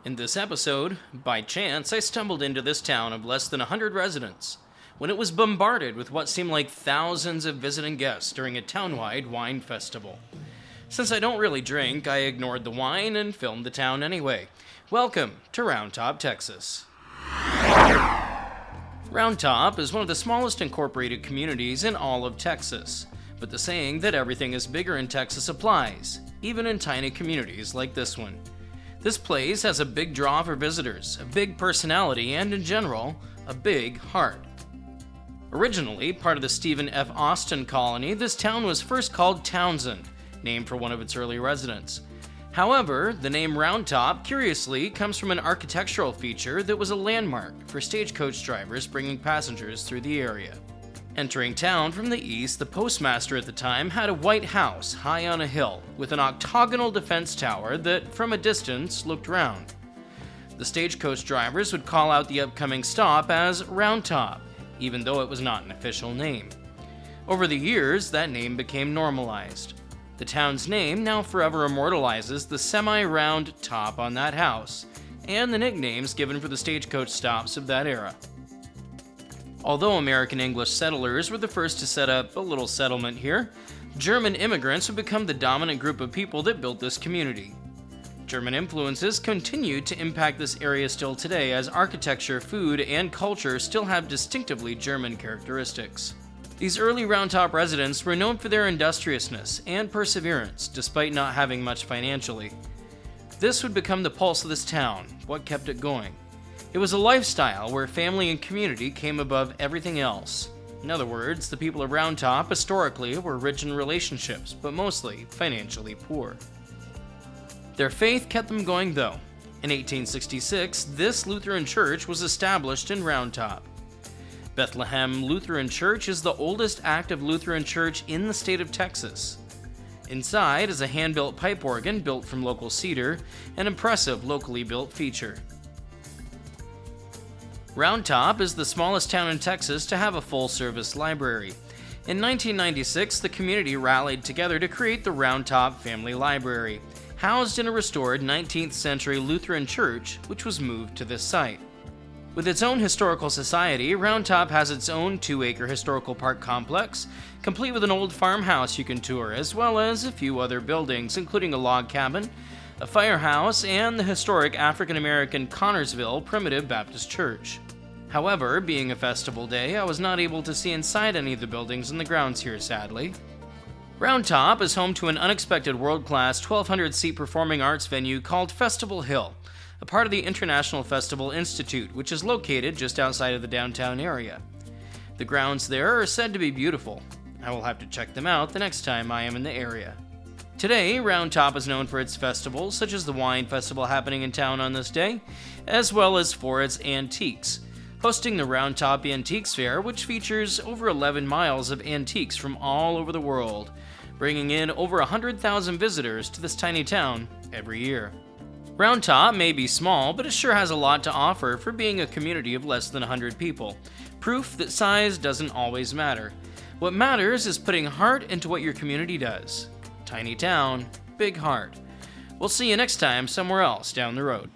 In this episode, by chance, I stumbled into this town of less than 100 residents when it was bombarded with what seemed like thousands of visiting guests during a town-wide wine festival. Since I don't really drink, I ignored the wine and filmed the town anyway. Welcome to Round Top, Texas. Round Top is one of the smallest incorporated communities in all of Texas, but the saying that everything is bigger in Texas applies, even in tiny communities like this one. This place has a big draw for visitors, a big personality, and in general, a big heart. Originally part of the Stephen F. Austin colony, this town was first called Townsend, named for one of its early residents. However, the name Round Top, curiously, comes from an architectural feature that was a landmark for stagecoach drivers bringing passengers through the area. Entering town from the east, the postmaster at the time had a white house high on a hill with an octagonal defense tower that, from a distance, looked round. The stagecoach drivers would call out the upcoming stop as Round Top, even though it was not an official name. Over the years, that name became normalized. The town's name now forever immortalizes the semi-round top on that house, and the nicknames given for the stagecoach stops of that era. Although American English settlers were the first to set up a little settlement here, German immigrants would become the dominant group of people that built this community. German influences continue to impact this area still today, as architecture, food, and culture still have distinctively German characteristics. These early Round Top residents were known for their industriousness and perseverance, despite not having much financially. This would become the pulse of this town, what kept it going. It was a lifestyle where family and community came above everything else. In other words, the people of Round Top historically were rich in relationships, but mostly financially poor. Their faith kept them going though. In 1866, this Lutheran church was established in Round Top. Bethlehem Lutheran Church is the oldest active Lutheran church in the state of Texas. Inside is a hand-built pipe organ built from local cedar, an impressive locally built feature. Round Top is the smallest town in Texas to have a full-service library. In 1996, the community rallied together to create the Round Top Family Library, housed in a restored 19th century Lutheran church, which was moved to this site. With its own historical society, Round Top has its own 2-acre historical park complex, complete with an old farmhouse you can tour, as well as a few other buildings, including a log cabin, a firehouse, and the historic African-American Connorsville Primitive Baptist Church. However, being a festival day, I was not able to see inside any of the buildings in the grounds here, sadly. Round Top is home to an unexpected world-class 1,200-seat performing arts venue called Festival Hill, a part of the International Festival Institute, which is located just outside of the downtown area. The grounds there are said to be beautiful. I will have to check them out the next time I am in the area. Today, Round Top is known for its festivals, such as the wine festival happening in town on this day, as well as for its antiques, hosting the Round Top Antiques Fair, which features over 11 miles of antiques from all over the world, bringing in over 100,000 visitors to this tiny town every year. Round Top may be small, but it sure has a lot to offer for being a community of less than 100 people. Proof that size doesn't always matter. What matters is putting heart into what your community does. Tiny town, big heart. We'll see you next time somewhere else down the road.